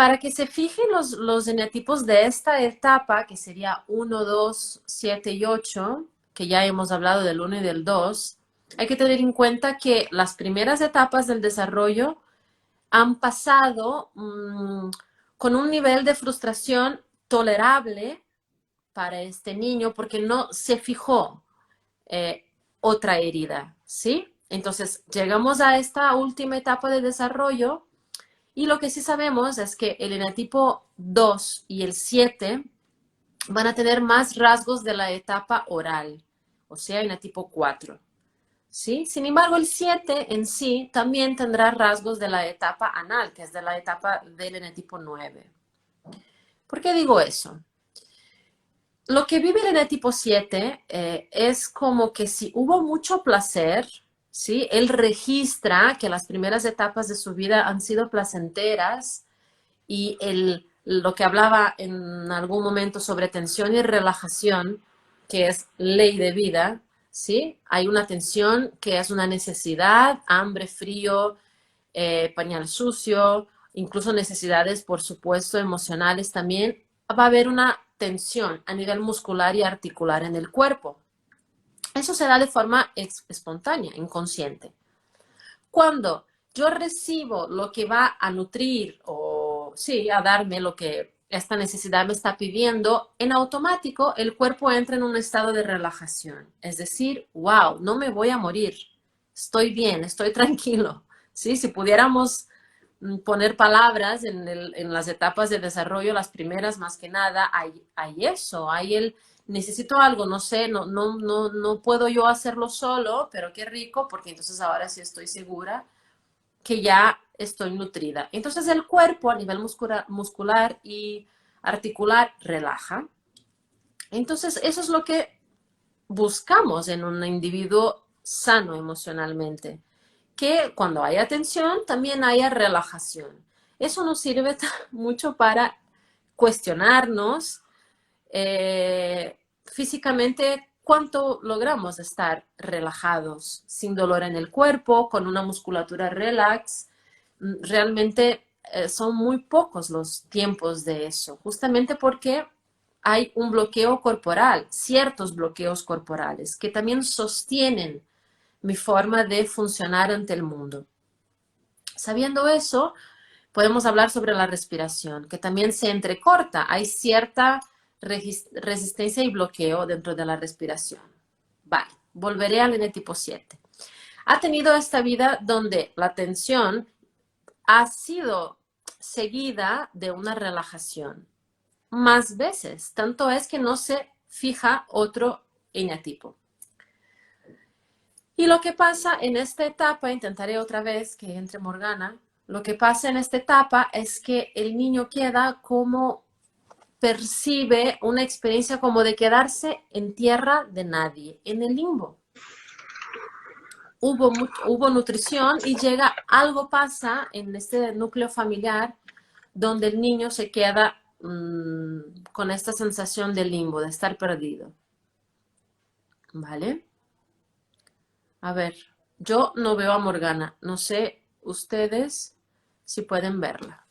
Para que se fijen los eneatipos de esta etapa, que sería 1, 2, 7 y 8, que ya hemos hablado del 1 y del 2, hay que tener en cuenta que las primeras etapas del desarrollo han pasado con un nivel de frustración tolerable para este niño porque no se fijó eh, otra herida, ¿sí? Entonces, llegamos a esta última etapa de desarrollo y lo que sí sabemos es que el eneatipo 2 y el 7 van a tener más rasgos de la etapa oral, o sea, eneatipo 4. ¿Sí? Sin embargo, el 7 en sí también tendrá rasgos de la etapa anal, que es de la etapa del eneatipo 9. ¿Por qué digo eso? Lo que vive el eneatipo 7 es como que si hubo mucho placer, ¿sí? Él registra que las primeras etapas de su vida han sido placenteras y lo que hablaba en algún momento sobre tensión y relajación, que es ley de vida, ¿sí? Hay una tensión que es una necesidad, hambre, frío, pañal sucio, incluso necesidades, por supuesto, emocionales también. Va a haber una tensión a nivel muscular y articular en el cuerpo. Eso se da de forma espontánea, inconsciente. Cuando yo recibo lo que va a nutrir o sí, a darme lo que esta necesidad me está pidiendo, en automático el cuerpo entra en un estado de relajación. Es decir, wow, no me voy a morir, estoy bien, estoy tranquilo. ¿Sí? Si pudiéramos poner palabras en las etapas de desarrollo, las primeras más que nada, hay eso, hay el necesito algo, no sé, no puedo yo hacerlo solo, pero qué rico, porque entonces ahora sí estoy segura que ya estoy nutrida. Entonces el cuerpo a nivel muscular y articular relaja. Entonces eso es lo que buscamos en un individuo sano emocionalmente, que cuando haya tensión también haya relajación. Eso nos sirve mucho para cuestionarnos físicamente cuánto logramos estar relajados, sin dolor en el cuerpo, con una musculatura relax. Realmente son muy pocos los tiempos de eso, justamente porque hay un bloqueo corporal, ciertos bloqueos corporales que también sostienen mi forma de funcionar ante el mundo. Sabiendo eso, podemos hablar sobre la respiración, que también se entrecorta. Hay cierta resistencia y bloqueo dentro de la respiración. Vale, volveré al eneatipo 7. Ha tenido esta vida donde la tensión ha sido seguida de una relajación. Más veces, tanto es que no se fija otro eneatipo. Y lo que pasa en esta etapa, intentaré otra vez que entre Morgana, lo que pasa en esta etapa es que el niño queda como percibe una experiencia como de quedarse en tierra de nadie, en el limbo. Hubo nutrición y algo pasa en este núcleo familiar donde el niño se queda con esta sensación de limbo, de estar perdido. ¿Vale? A ver, yo no veo a Morgana, no sé ustedes si pueden verla.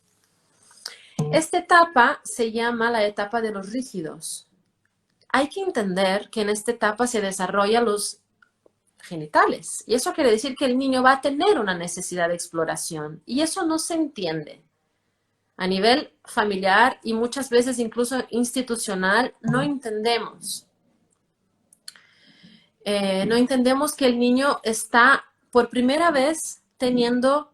Esta etapa se llama la etapa de los rígidos. Hay que entender que en esta etapa se desarrollan los genitales y eso quiere decir que el niño va a tener una necesidad de exploración y eso no se entiende. A nivel familiar y muchas veces incluso institucional no entendemos. No entendemos que el niño está por primera vez teniendo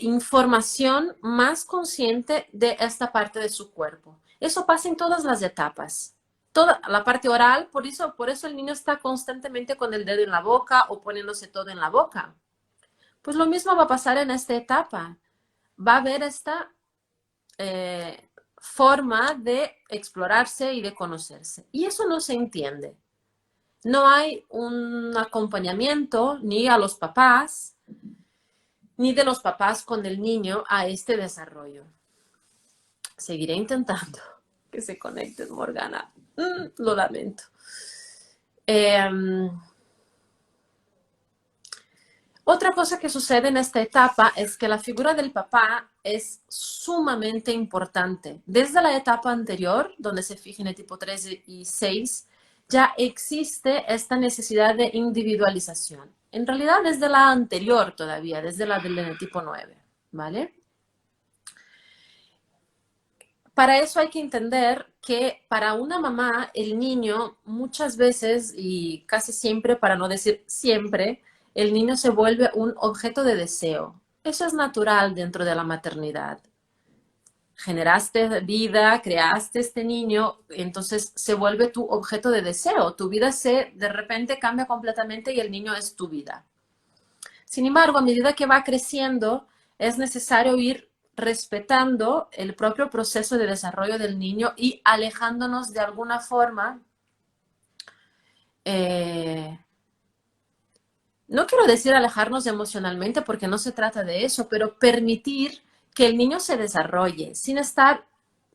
información más consciente de esta parte de su cuerpo. Eso pasa en todas las etapas. Toda la parte oral, por eso el niño está constantemente con el dedo en la boca o poniéndose todo en la boca. Pues lo mismo va a pasar en esta etapa. Va a haber esta forma de explorarse y de conocerse. Y eso no se entiende. No hay un acompañamiento ni a los papás, ni de los papás con el niño a este desarrollo. Seguiré intentando que se conecten, Morgana. Lo lamento. Otra cosa que sucede en esta etapa es que la figura del papá es sumamente importante. Desde la etapa anterior, donde se fija en el tipo 3 y 6, ya existe esta necesidad de individualización. En realidad, desde la anterior todavía, desde la del tipo 9, ¿vale? Para eso hay que entender que para una mamá, el niño muchas veces, y casi siempre, para no decir siempre, el niño se vuelve un objeto de deseo. Eso es natural dentro de la maternidad. Generaste vida, creaste este niño, entonces se vuelve tu objeto de deseo. Tu vida de repente cambia completamente y el niño es tu vida. Sin embargo, a medida que va creciendo, es necesario ir respetando el propio proceso de desarrollo del niño y alejándonos de alguna forma, no quiero decir alejarnos emocionalmente porque no se trata de eso, pero permitir que el niño se desarrolle sin estar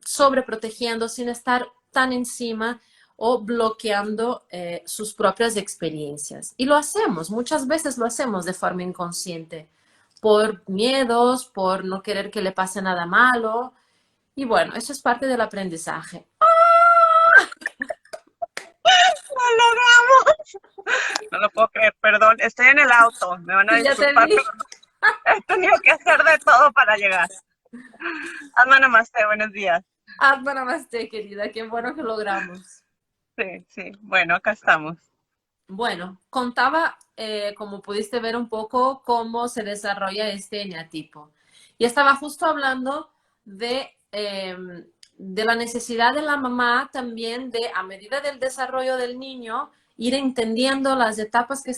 sobreprotegiendo, sin estar tan encima o bloqueando sus propias experiencias. Y lo hacemos, muchas veces lo hacemos de forma inconsciente, por miedos, por no querer que le pase nada malo. Y bueno, eso es parte del aprendizaje. ¡Lo logramos! No lo puedo creer, perdón, estoy en el auto, me van a Sí, ya te disculpar, vi. pero he tenido que hacer de todo para llegar. Alma Namaste, buenos días. Ah, namaste, querida, qué bueno que logramos. Sí, sí, bueno, acá estamos. Bueno, contaba, como pudiste ver un poco, cómo se desarrolla este eneatipo. Y estaba justo hablando de la necesidad de la mamá también de, a medida del desarrollo del niño, ir entendiendo las etapas que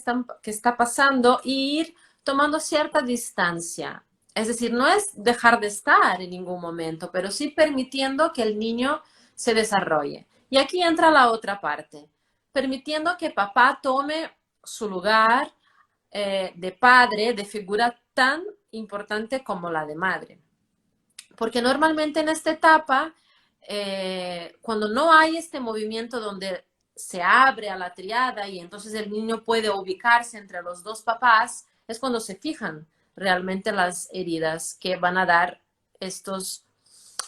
está pasando e ir tomando cierta distancia. Es decir, no es dejar de estar en ningún momento, pero sí permitiendo que el niño se desarrolle. Y aquí entra la otra parte, permitiendo que papá tome su lugar de padre, de figura tan importante como la de madre. Porque normalmente en esta etapa, cuando no hay este movimiento donde se abre a la triada y entonces el niño puede ubicarse entre los dos papás, es cuando se fijan realmente las heridas que van a dar estos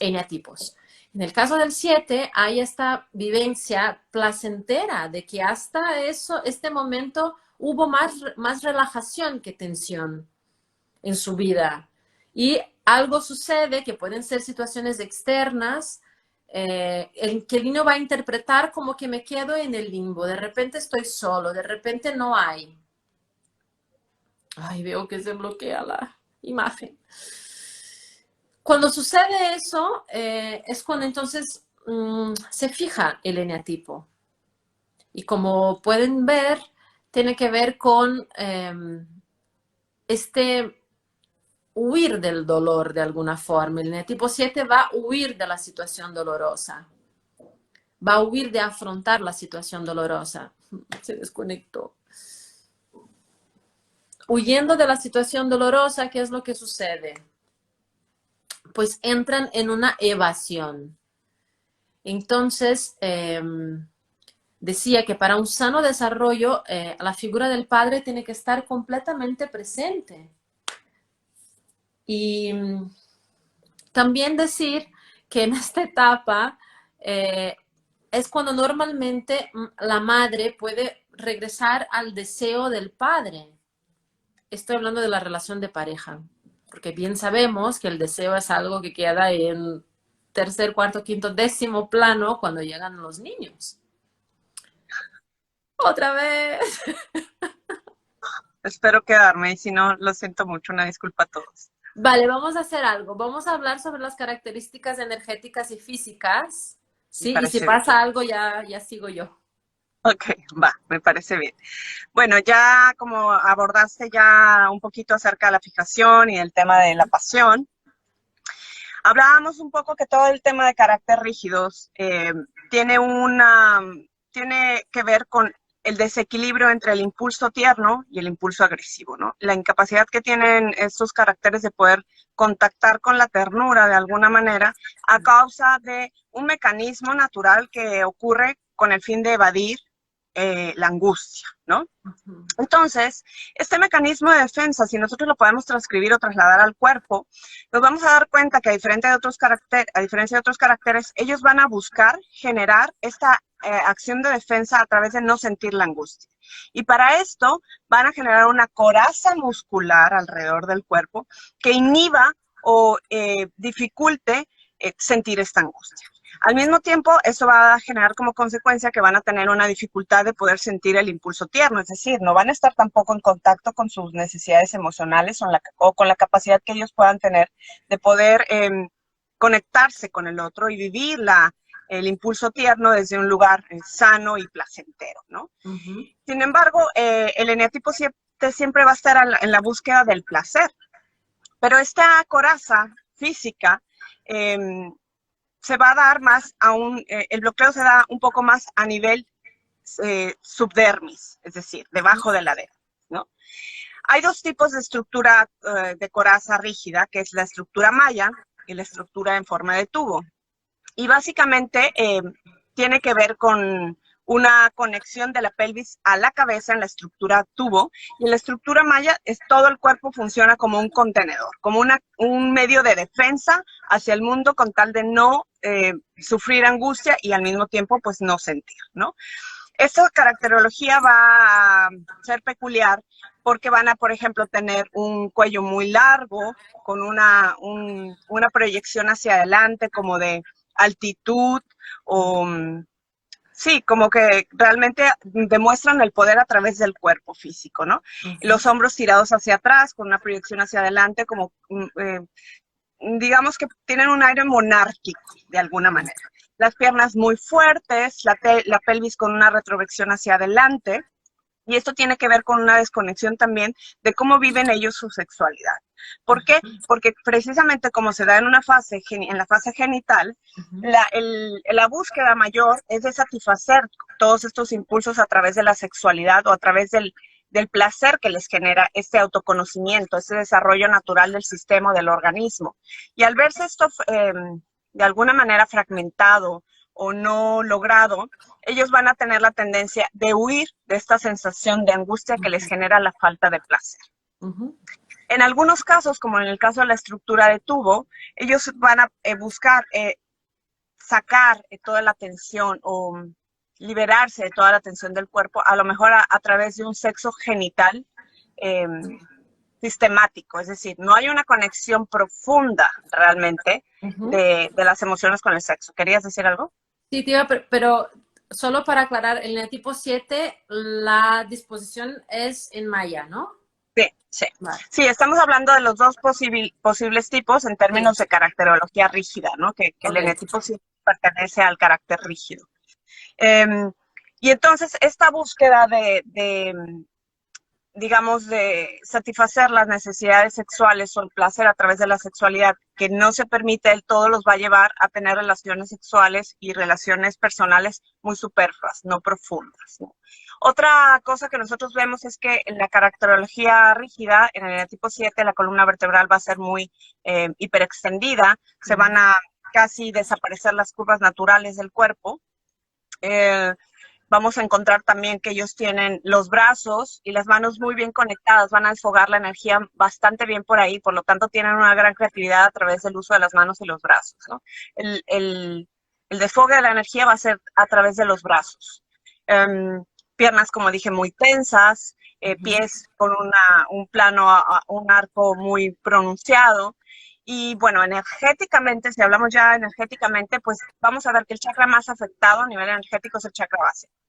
eneatipos. En el caso del 7 hay esta vivencia placentera de que hasta este momento hubo más relajación que tensión en su vida. Y algo sucede, que pueden ser situaciones externas, en que el niño va a interpretar como que me quedo en el limbo, de repente estoy solo, de repente no hay. Ay, veo que se bloquea la imagen. Cuando sucede eso, es cuando entonces se fija el eneatipo. Y como pueden ver, tiene que ver con este huir del dolor de alguna forma. El tipo 7 va a huir de la situación dolorosa, va a huir de afrontar la situación dolorosa. Se desconectó. Huyendo de la situación dolorosa, ¿qué es lo que sucede? Pues entran en una evasión. Entonces, decía que para un sano desarrollo, la figura del padre tiene que estar completamente presente. Y también decir que en esta etapa es cuando normalmente la madre puede regresar al deseo del padre. Estoy hablando de la relación de pareja, porque bien sabemos que el deseo es algo que queda en tercer, cuarto, quinto, décimo plano cuando llegan los niños. Otra vez. Espero quedarme y si no, lo siento mucho, una disculpa a todos. Vale, vamos a hacer algo. Vamos a hablar sobre las características energéticas y físicas, Me ¿sí? Y si parece bien. pasa algo, ya sigo yo. Ok, va, me parece bien. Bueno, ya como abordaste ya un poquito acerca de la fijación y el tema de la pasión, hablábamos un poco que todo el tema de carácter rígidos tiene tiene que ver con el desequilibrio entre el impulso tierno y el impulso agresivo, ¿no? La incapacidad que tienen estos caracteres de poder contactar con la ternura de alguna manera a causa de un mecanismo natural que ocurre con el fin de evadir la angustia, ¿no? Ujú. Entonces, este mecanismo de defensa, si nosotros lo podemos transcribir o trasladar al cuerpo, nos vamos a dar cuenta que a diferencia de otros caracteres, ellos van a buscar generar esta acción de defensa a través de no sentir la angustia. Y para esto van a generar una coraza muscular alrededor del cuerpo que inhiba o dificulte sentir esta angustia. Al mismo tiempo, eso va a generar como consecuencia que van a tener una dificultad de poder sentir el impulso tierno, es decir, no van a estar tampoco en contacto con sus necesidades emocionales o con la capacidad que ellos puedan tener de poder conectarse con el otro y vivir el impulso tierno desde un lugar sano y placentero, ¿no? Ujú. Sin embargo, el eneatipo 7 siempre va a estar en la búsqueda del placer, pero esta coraza física se va a dar más el bloqueo se da un poco más a nivel subdermis, es decir, debajo de la dermis, ¿no? Hay dos tipos de estructura de coraza rígida, que es la estructura maya y la estructura en forma de tubo. Y básicamente tiene que ver con una conexión de la pelvis a la cabeza en la estructura tubo, y en la estructura maya todo el cuerpo funciona como un contenedor, como un medio de defensa hacia el mundo con tal de no sufrir angustia y al mismo tiempo pues no sentir, ¿no? Esta caracterología va a ser peculiar porque van a, por ejemplo, tener un cuello muy largo, con una proyección hacia adelante como de altitud o sí, como que realmente demuestran el poder a través del cuerpo físico, ¿no? Ujú. Los hombros tirados hacia atrás, con una proyección hacia adelante, como digamos que tienen un aire monárquico, de alguna manera. Las piernas muy fuertes, la pelvis con una retroversión hacia adelante, y esto tiene que ver con una desconexión también de cómo viven ellos su sexualidad. ¿Por qué? Porque precisamente como se da en la fase genital, Ujú. la búsqueda mayor es de satisfacer todos estos impulsos a través de la sexualidad o a través del placer que les genera este autoconocimiento, este desarrollo natural del sistema, del organismo. Y al verse esto de alguna manera fragmentado o no logrado, ellos van a tener la tendencia de huir de esta sensación de angustia que les Ujú. genera la falta de placer. Ujú. En algunos casos, como en el caso de la estructura de tubo, ellos van a buscar sacar toda la tensión o liberarse de toda la tensión del cuerpo, a lo mejor a través de un sexo genital eh, sistemático, es decir, no hay una conexión profunda realmente Ujú. de las emociones con el sexo. ¿Querías decir algo? Sí, tía, pero solo para aclarar, en el tipo 7 la disposición es en maya, ¿no? Sí, sí. Vale. Sí, estamos hablando de los dos posibles tipos en Sí, términos de caracterología rígida, ¿no? Que el ok. eneatipo sí pertenece al carácter rígido. Eh, y entonces esta búsqueda digamos, de satisfacer las necesidades sexuales o el placer a través de la sexualidad, que no se permite del todo, los va a llevar a tener relaciones sexuales y relaciones personales muy superfluas, no profundas, ¿no? Otra cosa que nosotros vemos es que en la caracterología rígida, en el tipo 7, la columna vertebral va a ser muy hiperextendida, se van a casi desaparecer las curvas naturales del cuerpo. Vamos a encontrar también que ellos tienen los brazos y las manos muy bien conectadas, van a desfogar la energía bastante bien por ahí, por lo tanto tienen una gran creatividad a través del uso de las manos y los brazos, ¿no? El desfogue de la energía va a ser a través de los brazos. Piernas, como dije, muy tensas, Ujú. pies con un plano, un arco muy pronunciado. Y bueno, energéticamente, si hablamos ya energéticamente, pues vamos a ver que el chakra más afectado a nivel energético es el chakra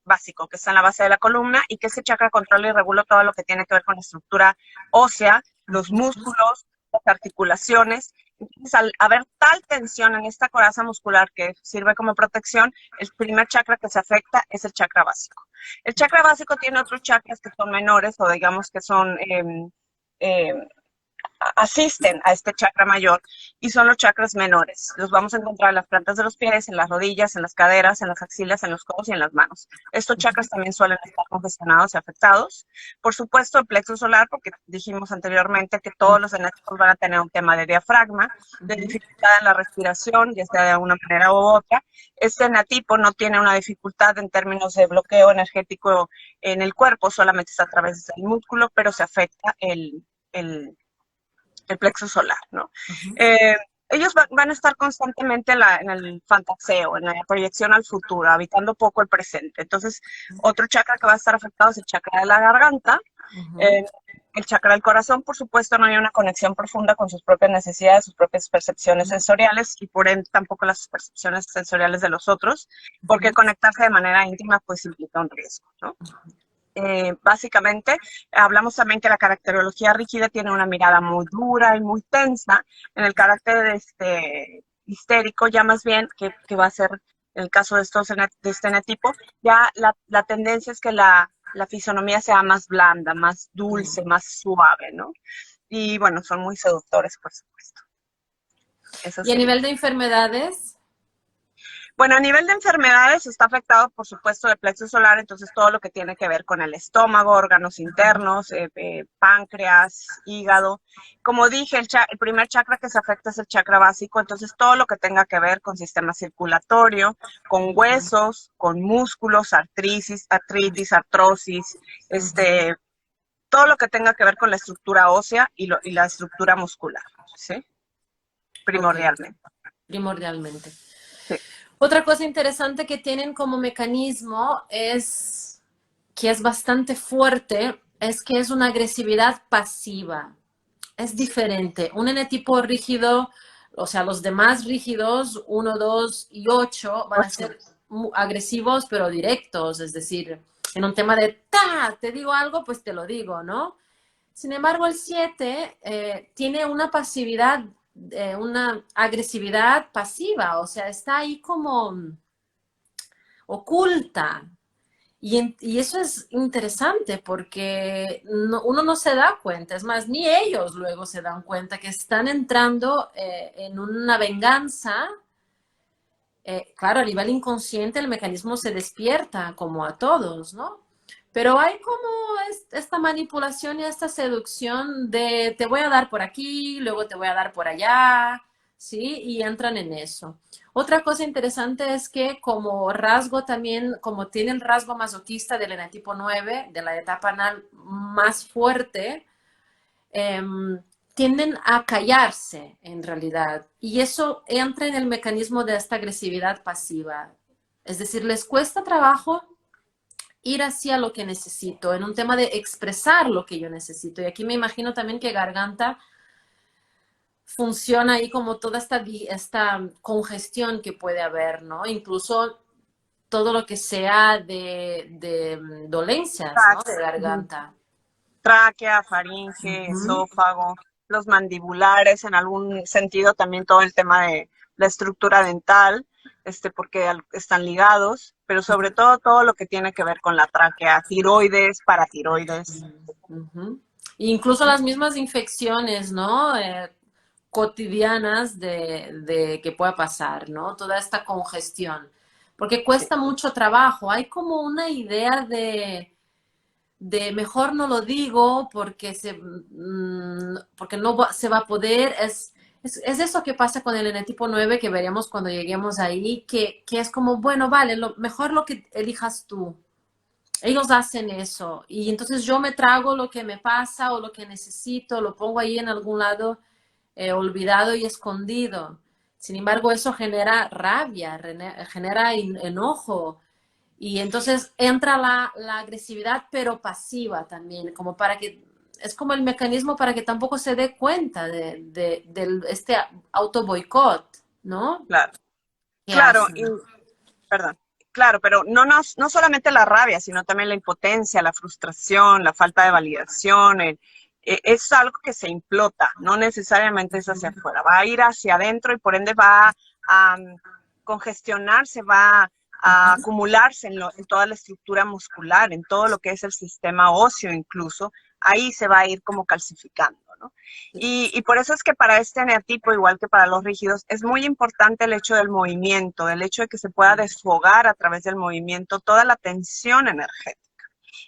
básico, que está en la base de la columna, y que ese chakra controla y regula todo lo que tiene que ver con la estructura ósea, los Ujú. músculos, las articulaciones. Entonces, al haber tal tensión en esta coraza muscular que sirve como protección, el primer chakra que se afecta es el chakra básico. El chakra básico tiene otros chakras que son menores o digamos que son eh, asisten a este chakra mayor y son los chakras menores. Los vamos a encontrar en las plantas de los pies, en las rodillas, en las caderas, en las axilas, en los codos y en las manos. Estos chakras también suelen estar congestionados y afectados. Por supuesto, el plexo solar, porque dijimos anteriormente que todos los enéticos van a tener un tema de diafragma, de dificultad en la respiración, ya sea de una manera u otra. Este enatipo no tiene una dificultad en términos de bloqueo energético en el cuerpo, solamente es a través del músculo, pero se afecta el plexo solar, ¿no? Ellos van a estar constantemente en el fantaseo, en la proyección al futuro, habitando poco el presente. Entonces, otro chakra que va a estar afectado es el chakra de la garganta. El chakra del corazón, por supuesto, no hay una conexión profunda con sus propias necesidades, sus propias percepciones sensoriales y por ende tampoco las percepciones sensoriales de los otros, porque conectarse de manera íntima pues implica un riesgo, ¿no? Básicamente, hablamos también que la caracterología rígida tiene una mirada muy dura y muy tensa. En el carácter histérico, ya más bien, que va a ser el caso de este enetipo, ya la tendencia es que la fisonomía sea más blanda, más dulce, más suave, ¿no? Y bueno, son muy seductores, por supuesto. Eso ¿Y a sería. nivel de enfermedades? Bueno, a nivel de enfermedades está afectado, por supuesto, el plexo solar, entonces todo lo que tiene que ver con el estómago, órganos internos, páncreas, hígado. Como dije, el primer chakra que se afecta es el chakra básico, entonces todo lo que tenga que ver con sistema circulatorio, con huesos, con músculos, artritis, artrosis, todo lo que tenga que ver con la estructura ósea y la estructura muscular, ¿sí? Primordialmente. Okay. Primordialmente. Sí. Otra cosa interesante que tienen como mecanismo es que es bastante fuerte, es que es una agresividad pasiva. Es diferente. Un enetipo rígido, o sea, los demás rígidos, 1, 2 y 8, van a ser agresivos pero directos, es decir, en un tema de, te digo algo, pues te lo digo, ¿no? Sin embargo, el 7 tiene una pasividad, una agresividad pasiva, o sea, está ahí como oculta. Y eso es interesante porque uno no se da cuenta, es más, ni ellos luego se dan cuenta que están entrando en una venganza. Claro, a nivel inconsciente el mecanismo se despierta como a todos, ¿no? Pero hay como esta manipulación y esta seducción de te voy a dar por aquí, luego te voy a dar por allá, ¿sí? Y entran en eso. Otra cosa interesante es que como rasgo también, como tiene el rasgo masoquista del enetipo 9, de la etapa anal más fuerte, tienden a callarse en realidad. Y eso entra en el mecanismo de esta agresividad pasiva. Es decir, les cuesta trabajo ir hacia lo que necesito, en un tema de expresar lo que yo necesito. Y aquí me imagino también que garganta funciona ahí como toda esta congestión que puede haber, ¿no? Incluso todo lo que sea de dolencias, ¿no? De garganta. Tráquea, faringe, esófago, los mandibulares, en algún sentido también todo el tema de la estructura dental, porque están ligados, pero sobre todo lo que tiene que ver con la tráquea, tiroides, paratiroides. Incluso las mismas infecciones, ¿no? Cotidianas de que pueda pasar, ¿no? Toda esta congestión. Porque cuesta mucho trabajo. Hay como una idea de mejor no lo digo porque, porque no se va a poder. Es eso que pasa con el enetipo 9 que veremos cuando lleguemos ahí, que es como, bueno, vale, mejor lo que elijas tú. Ellos hacen eso y entonces yo me trago lo que me pasa o lo que necesito, lo pongo ahí en algún lado olvidado y escondido. Sin embargo, eso genera rabia, genera enojo y entonces entra la agresividad, pero pasiva también, como para que, es como el mecanismo para que tampoco se dé cuenta de este auto boicot, ¿no? Claro, claro, perdón. Claro, pero no solamente la rabia, sino también la impotencia, la frustración, la falta de validación, es algo que se implota, no necesariamente es hacia afuera, va a ir hacia adentro y por ende va a congestionarse, va a acumularse en toda la estructura muscular, en todo lo que es el sistema óseo incluso, ahí se va a ir como calcificando, ¿no? Y por eso es que para este eneatipo, igual que para los rígidos, es muy importante el hecho del movimiento, el hecho de que se pueda desfogar a través del movimiento toda la tensión energética.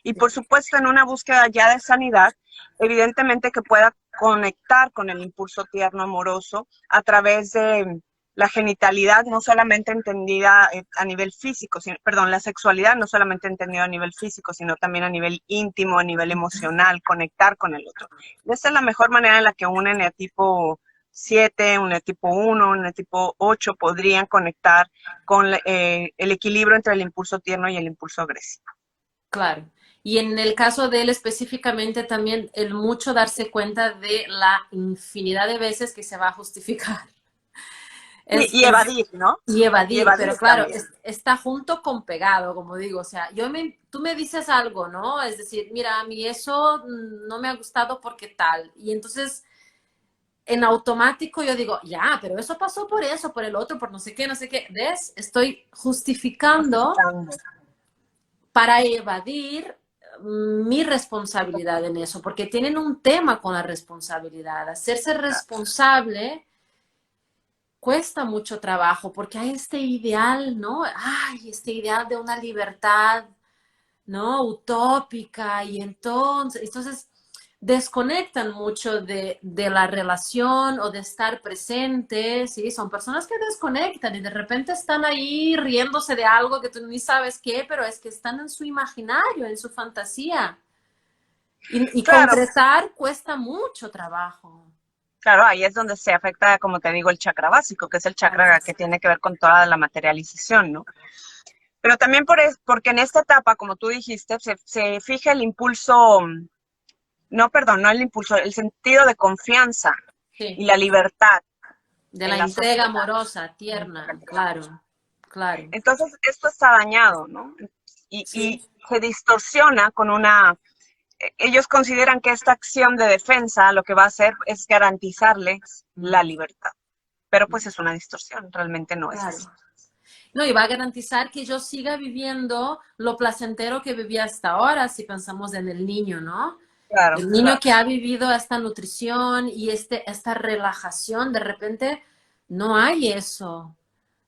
Y por supuesto, en una búsqueda ya de sanidad, evidentemente que pueda conectar con el impulso tierno amoroso a través de la genitalidad, no solamente entendida a nivel físico, perdón, la sexualidad no solamente entendida a nivel físico, sino también a nivel íntimo, a nivel emocional, conectar con el otro. Y esta es la mejor manera en la que un eneatipo 7, un eneatipo 1, un eneatipo 8 podrían conectar con el equilibrio entre el impulso tierno y el impulso agresivo. Claro. Y en el caso de él específicamente también el mucho darse cuenta de la infinidad de veces que se va a justificar. Y evadir, ¿no? Y Y evadir, evadir pero claro, también. está junto con pegado, como digo, o sea, tú me dices algo, ¿no? Es decir, mira, a mí eso no me ha gustado porque tal. Y entonces, en automático yo digo, ya, pero eso pasó por eso, por el otro, por no sé qué, no sé qué. ¿Ves? Estoy justificando Justificando. para evadir mi responsabilidad en eso, porque tienen un tema con la responsabilidad. Hacerse responsable cuesta mucho trabajo, porque hay este ideal, ¿no? Ay, este ideal de una libertad, ¿no? Utópica, y entonces desconectan mucho de la relación o de estar presentes, ¿sí? Son personas que desconectan y de repente están ahí riéndose de algo que tú ni sabes qué, pero es que están en su imaginario, en su fantasía. Y Claro, concretar cuesta mucho trabajo. claro, ahí es donde se afecta, como te digo, el chakra básico, que es el chakra que tiene que ver con toda la materialización, ¿no? Pero también porque en esta etapa, como tú dijiste, se fija el impulso, no, perdón, no el impulso, el sentido de confianza y Sí, la libertad de en la la entrega sociedad. amorosa, tierna, claro, claro. Entonces, esto está dañado, ¿no? Y Sí. se distorsiona con ellos consideran que esta acción de defensa lo que va a hacer es garantizarles la libertad. Pero pues es una distorsión, realmente no es así. Claro. No, y va a garantizar que yo siga viviendo lo placentero que vivía hasta ahora, si pensamos en el niño, ¿no? Claro, El niño que ha vivido esta nutrición y esta relajación, de repente no hay eso.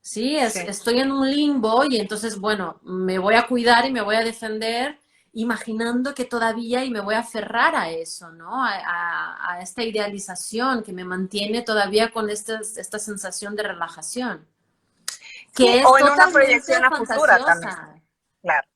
Sí, sí. estoy en un limbo y entonces, bueno, me voy a cuidar y me voy a defender imaginando que todavía y me voy a aferrar a eso, ¿no? A esta idealización que me mantiene todavía con esta sensación de relajación, Sí, que es o en una totalmente proyección a futura también, fantasiosa. claro.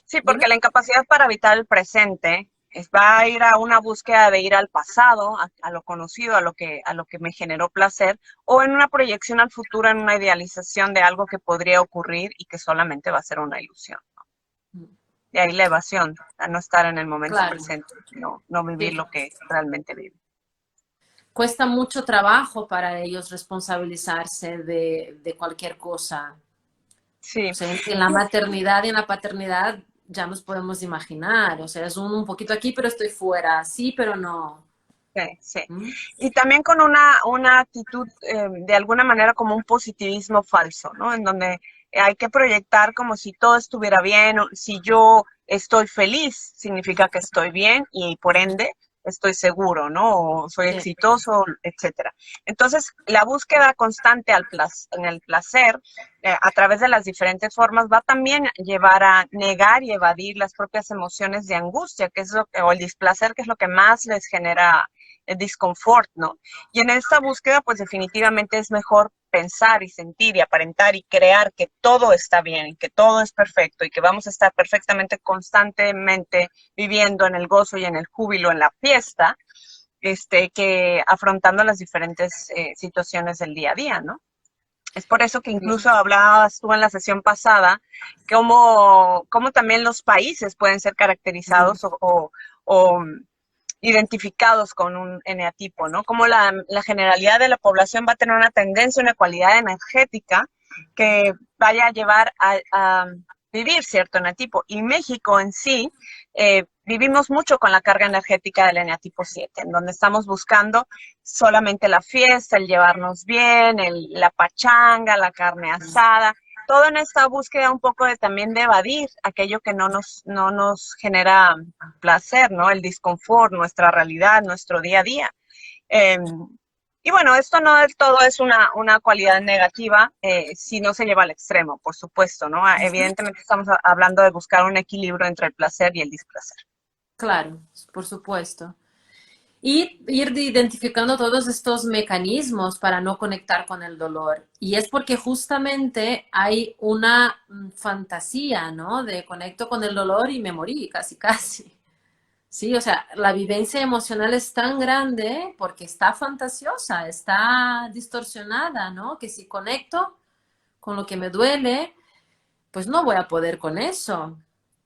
Sí, porque Dime. la incapacidad para evitar el presente va a ir a una búsqueda de ir al pasado, a lo conocido, a lo que me generó placer, o en una proyección al futuro, en una idealización de algo que podría ocurrir y que solamente va a ser una ilusión. De ahí la evasión, a no estar en el momento Claro, presente, no vivir sí. lo que realmente vive. Cuesta mucho trabajo para ellos responsabilizarse de cualquier cosa. O Sí, sea, en la maternidad y en la paternidad ya nos podemos imaginar. O sea, es un poquito aquí, pero estoy fuera. Sí, pero no. sí, sí. ¿Mm? Y también con una actitud de alguna manera como un positivismo falso, ¿no? En donde hay que proyectar como si todo estuviera bien, o si yo estoy feliz, significa que estoy bien y por ende estoy seguro, ¿no? O soy Sí. exitoso, etcétera. Entonces, la búsqueda constante en el placer, a través de las diferentes formas, va también a llevar a negar y evadir las propias emociones de angustia, que es o el displacer, que es lo que más les genera el disconfort, ¿no? Y en esta búsqueda, pues definitivamente es mejor pensar y sentir y aparentar y crear que todo está bien, que todo es perfecto y que vamos a estar perfectamente, constantemente viviendo en el gozo y en el júbilo, en la fiesta, que afrontando las diferentes situaciones del día a día, ¿no? Es por eso que incluso hablabas tú en la sesión pasada, cómo también los países pueden ser caracterizados o identificados con un eneatipo, ¿no? Como la generalidad de la población va a tener una tendencia, una cualidad energética que vaya a llevar a vivir cierto eneatipo. Y México en sí, vivimos mucho con la carga energética del eneatipo 7, en donde estamos buscando solamente la fiesta, el llevarnos bien, la pachanga, la carne asada, todo en esta búsqueda un poco de también de evadir aquello que no nos genera placer, ¿no? El disconfort, nuestra realidad, nuestro día a día. Eh, y bueno, esto no del todo es una cualidad negativa si no se lleva al extremo, por supuesto, ¿no? Evidentemente estamos hablando de buscar un equilibrio entre el placer y el displacer. Claro, por supuesto. Y ir identificando todos estos mecanismos para no conectar con el dolor. Y es porque justamente hay una fantasía, ¿no? De conecto con el dolor y me morí, casi, casi. Sí, o sea, la vivencia emocional es tan grande porque está fantasiosa, está distorsionada, ¿no? Que si conecto con lo que me duele, pues no voy a poder con eso.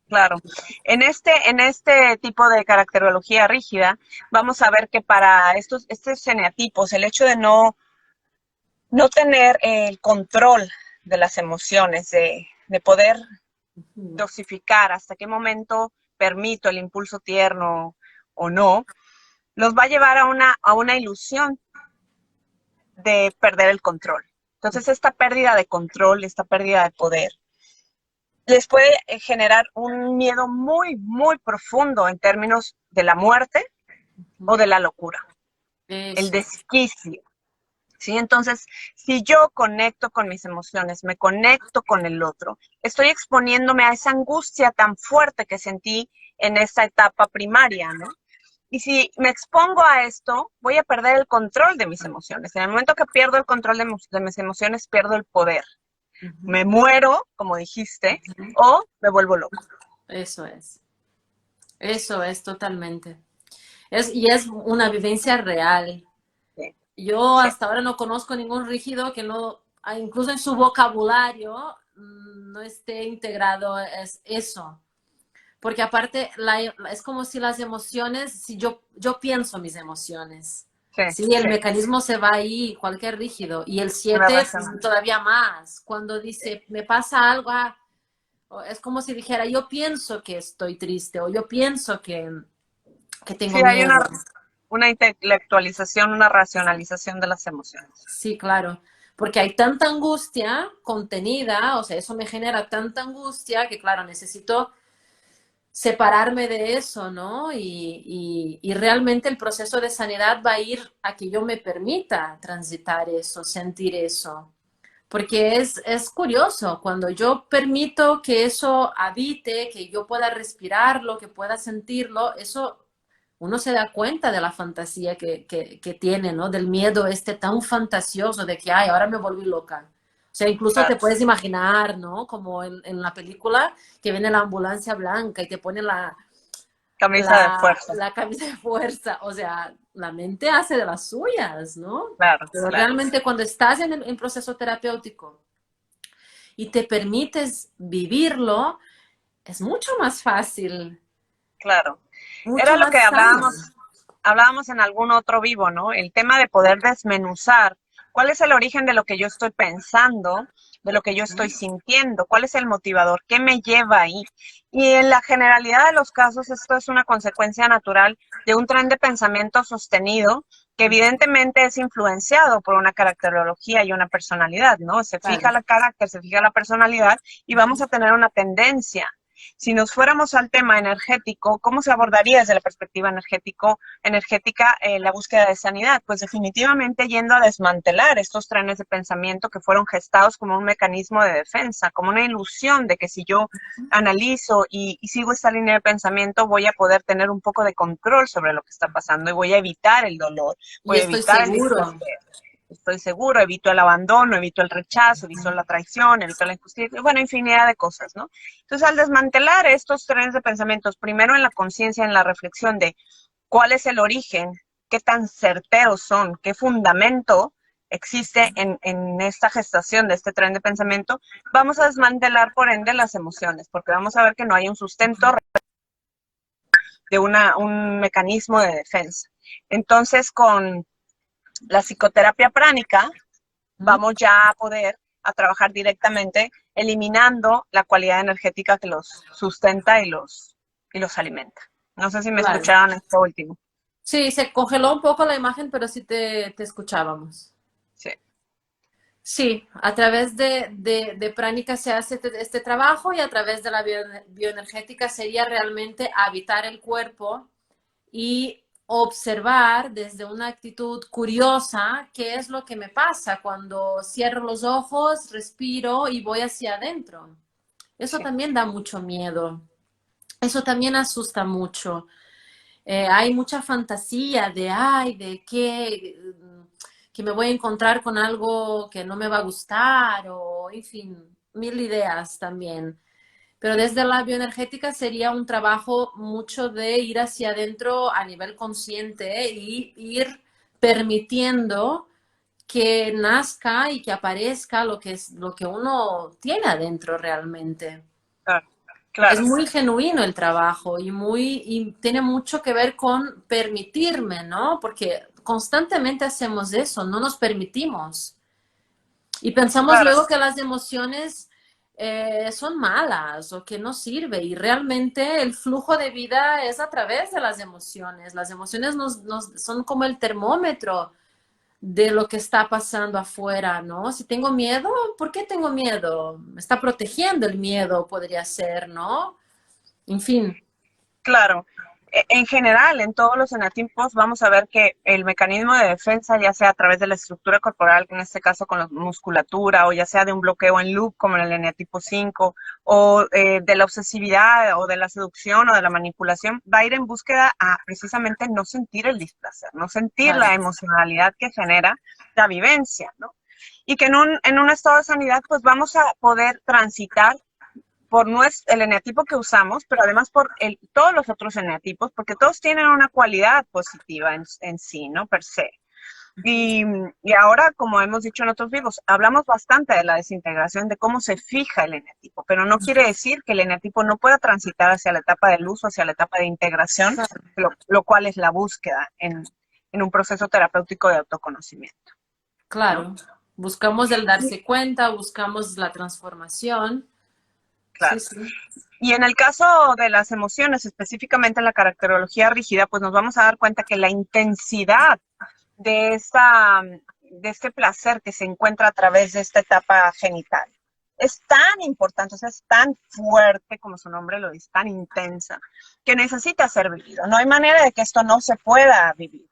Claro. En este tipo de caracterología rígida, vamos a ver que para estos eneatipos, el hecho de no tener el control de las emociones, de poder dosificar hasta qué momento permito el impulso tierno o no, los va a llevar a una ilusión de perder el control. Entonces, esta pérdida de control, esta pérdida de poder, les puede generar un miedo muy, muy profundo en términos de la muerte o de la locura, el Eso. desquicio. ¿Sí? Entonces, si yo conecto con mis emociones, me conecto con el otro, estoy exponiéndome a esa angustia tan fuerte que sentí en esta etapa primaria, ¿no? Y si me expongo a esto, voy a perder el control de mis emociones. En el momento que pierdo el control de mis emociones, pierdo el poder. Ujú, Me muero, como dijiste, ujú. o me vuelvo loco. Eso es. Eso es totalmente. Y es una vivencia real. Sí, Yo sí, hasta ahora no conozco ningún rígido que no, incluso en su vocabulario, no esté integrado es eso. Porque aparte es como si las emociones, si yo pienso mis emociones, sí, sí, el sí, mecanismo se va ahí, cualquier rígido. Y el una 7 razón. todavía más. Cuando dice, me pasa algo, es como si dijera, yo pienso que estoy triste o yo pienso que Sí, tengo hay miedo. una intelectualización, una racionalización de las emociones. Sí, claro, porque hay tanta angustia contenida, o sea, eso me genera tanta angustia que, claro, necesito separarme de eso, ¿no? Y realmente el proceso de sanidad va a ir a que yo me permita transitar eso, sentir eso. Porque es curioso, cuando yo permito que eso habite, que yo pueda respirarlo, que pueda sentirlo, eso uno se da cuenta de la fantasía que tiene, ¿no? Del miedo este tan fantasioso de que, ay, ahora me volví loca. O sea, incluso te Claro. puedes imaginar, ¿no? Como en la película que viene la ambulancia blanca y te pone Camisa de fuerza. la camisa de fuerza. O sea, la mente hace de las suyas, ¿no? Claro, Pero claro, realmente cuando estás en proceso terapéutico y te permites vivirlo, es mucho más fácil, claro. mucho Era lo que más sano. hablábamos en algún otro vivo, ¿no? El tema de poder desmenuzar cuál es el origen de lo que yo estoy pensando, de lo que yo estoy sintiendo, cuál es el motivador, qué me lleva ahí. Y en la generalidad de los casos, esto es una consecuencia natural de un tren de pensamiento sostenido que evidentemente es influenciado por una caracterología y una personalidad, ¿no? Se fija Claro. la carácter, se fija la personalidad y vamos a tener una tendencia. Si nos fuéramos al tema energético, ¿cómo se abordaría desde la perspectiva energética la búsqueda de sanidad? Pues definitivamente yendo a desmantelar estos trenes de pensamiento que fueron gestados como un mecanismo de defensa, como una ilusión de que si yo analizo y sigo esta línea de pensamiento voy a poder tener un poco de control sobre lo que está pasando y voy a evitar el dolor, Y voy a estoy evitar el seguro. displacer. Estoy seguro, evito el abandono, evito el rechazo, evito la traición, evito la injusticia, bueno, infinidad de cosas, ¿no? Entonces, al desmantelar estos trenes de pensamientos, primero en la conciencia, en la reflexión de cuál es el origen, qué tan certeros son, qué fundamento existe en esta gestación de este tren de pensamiento, vamos a desmantelar, por ende, las emociones, porque vamos a ver que no hay un sustento de un mecanismo de defensa. Entonces, con la psicoterapia pránica, ¿Mm? vamos ya a poder a trabajar directamente eliminando la cualidad energética que los sustenta y los alimenta. No sé si me Claro. escucharon esto último. Sí, se congeló un poco la imagen, pero sí te escuchábamos. Sí. Sí, a través de pránica se hace este trabajo y a través de la bioenergética sería realmente habitar el cuerpo y observar desde una actitud curiosa qué es lo que me pasa cuando cierro los ojos, respiro y voy hacia adentro. Eso Sí, también da mucho miedo. Eso también asusta mucho. Hay mucha fantasía de, ay, de que me voy a encontrar con algo que no me va a gustar o, en fin, mil ideas también. Pero desde la bioenergética sería un trabajo mucho de ir hacia adentro a nivel consciente y ir permitiendo que nazca y que aparezca lo que es lo que uno tiene adentro realmente. claro, Es claro, muy genuino el trabajo y tiene mucho que ver con permitirme, ¿no? Porque constantemente hacemos eso, no nos permitimos. Y pensamos claro. luego que las emociones son malas o que no sirve. Y realmente el flujo de vida es a través de las emociones. Las emociones son como el termómetro de lo que está pasando afuera, ¿no? Si tengo miedo, ¿por qué tengo miedo? Me está protegiendo el miedo, podría ser, ¿no? En fin, Claro, en general, en todos los enatipos vamos a ver que el mecanismo de defensa, ya sea a través de la estructura corporal, que en este caso con la musculatura, o ya sea de un bloqueo en loop, como en el enatipo 5, o de la obsesividad, o de la seducción, o de la manipulación, va a ir en búsqueda a precisamente no sentir el displacer, no sentir claro, la emocionalidad que genera la vivencia, ¿no? Y que en un estado de sanidad, pues vamos a poder transitar por el eneatipo que usamos, pero además por todos los otros eneatipos, porque todos tienen una cualidad positiva en sí, ¿no? Per se. Y ahora, como hemos dicho en otros vivos, hablamos bastante de la desintegración, de cómo se fija el eneatipo, pero no quiere decir que el eneatipo no pueda transitar hacia la etapa del uso, hacia la etapa de integración, lo cual es la búsqueda en un proceso terapéutico de autoconocimiento, ¿no? claro. Buscamos el darse cuenta, buscamos la transformación. Sí, Claro. sí, Y en el caso de las emociones, específicamente en la caracterología rígida, pues nos vamos a dar cuenta que la intensidad de, de este placer que se encuentra a través de esta etapa genital es tan importante, o sea, es tan fuerte, como su nombre lo dice, tan intensa, que necesita ser vivido. No hay manera de que esto no se pueda vivir.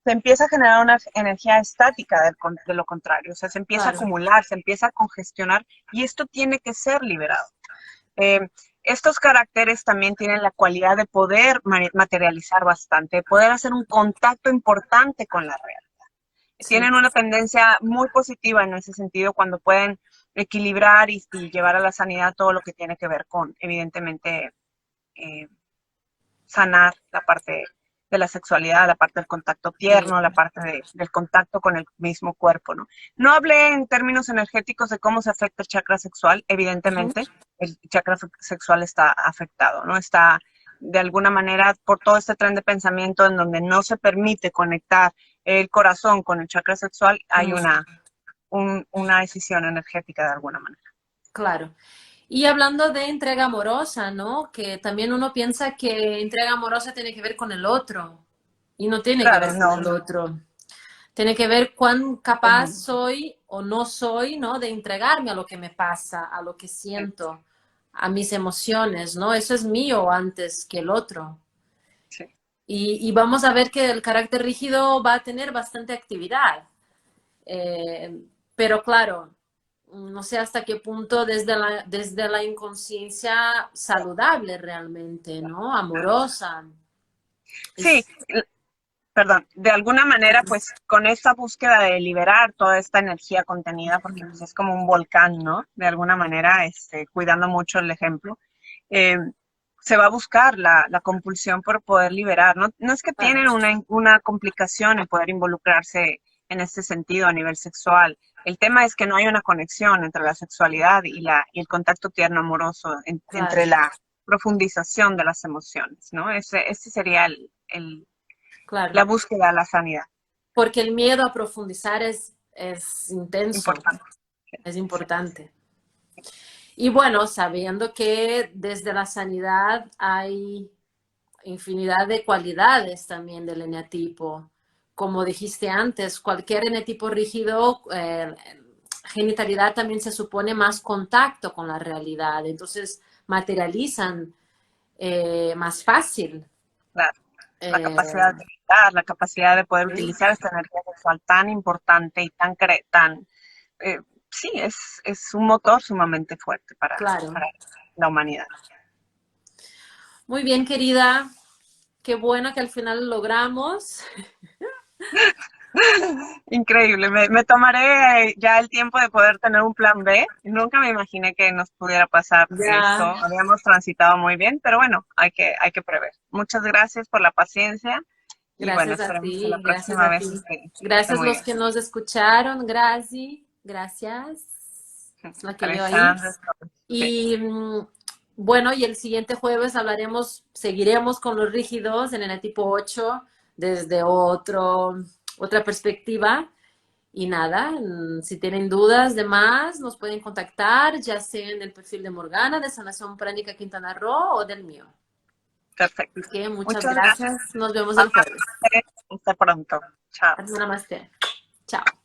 Se empieza a generar una energía estática de lo contrario, o sea, se empieza a claro, acumular, se empieza a congestionar y esto tiene que ser liberado. Eh, estos caracteres también tienen la cualidad de poder materializar bastante, de poder hacer un contacto importante con la realidad. sí. Tienen una tendencia muy positiva en ese sentido cuando pueden equilibrar y llevar a la sanidad todo lo que tiene que ver con, evidentemente, eh, sanar la parte de la sexualidad, la parte del contacto Sí. tierno, la parte del contacto con el mismo cuerpo, ¿no? No hablé en términos energéticos de cómo se afecta el chakra sexual, Ujú. evidentemente el chakra sexual está afectado, ¿no? Está de alguna manera por todo este tren de pensamiento en donde no se permite conectar el corazón con el chakra sexual, hay Mm, una decisión energética de alguna manera. claro. Y hablando de entrega amorosa, ¿no? Que también uno piensa que entrega amorosa tiene que ver con el otro y no tiene que Claro, ver con no. el otro. Tiene que ver cuán capaz Uh-huh. soy o no soy, ¿no? De entregarme a lo que me pasa, a lo que Sí, siento, a mis emociones, ¿no? Eso es mío antes que el otro. sí. Y vamos a ver que el carácter rígido va a tener bastante actividad. Pero claro, no sé hasta qué punto desde la inconsciencia saludable realmente, ¿no? Amorosa. Sí, Es, perdón, de alguna manera, pues con esta búsqueda de liberar toda esta energía contenida, porque pues, es como un volcán, ¿no? De alguna manera, cuidando mucho el ejemplo, eh, se va a buscar la compulsión por poder liberar. No, no es que claro, tienen una complicación en poder involucrarse en este sentido a nivel sexual. El tema es que no hay una conexión entre la sexualidad y el contacto tierno amoroso, claro, entre la profundización de las emociones, ¿no? Ese sería claro. la búsqueda de la sanidad. Porque el miedo a profundizar es intenso, Importante. es Sí, importante. Y bueno, sabiendo que desde la sanidad hay infinidad de cualidades también del eneatipo. Como dijiste antes, cualquier eneatipo rígido genitalidad también se supone más contacto con la realidad, entonces materializan más fácil. Claro. La Eh, capacidad de gritar, la capacidad de poder sí, utilizar esta energía sexual tan importante y eh, sí, es un motor sumamente fuerte claro. para la humanidad. Muy bien, querida. Qué bueno que al final lo logramos. Increíble, me tomaré ya el tiempo de poder tener un plan B. Nunca me imaginé que nos pudiera pasar esto. Ya, Habíamos transitado muy bien, pero bueno, hay que prever. Muchas gracias por la paciencia y bueno, gracias a esperemos que la ti, gracias próxima a vez ti. esté Gracias muy los bien. que nos escucharon, Graci, gracias. Es la que leo ahí. Alessandra, sí, Y bueno, y el siguiente jueves seguiremos con los rígidos en el tipo 8 desde otra perspectiva. Y nada, si tienen dudas de más, nos pueden contactar, ya sea en el perfil de Morgana, de Sanación Pránica Quintana Roo o del mío. perfecto. Así que muchas Muchas gracias. gracias. Nos vemos el jueves. Hasta pronto. Chao. Namaste. Chao.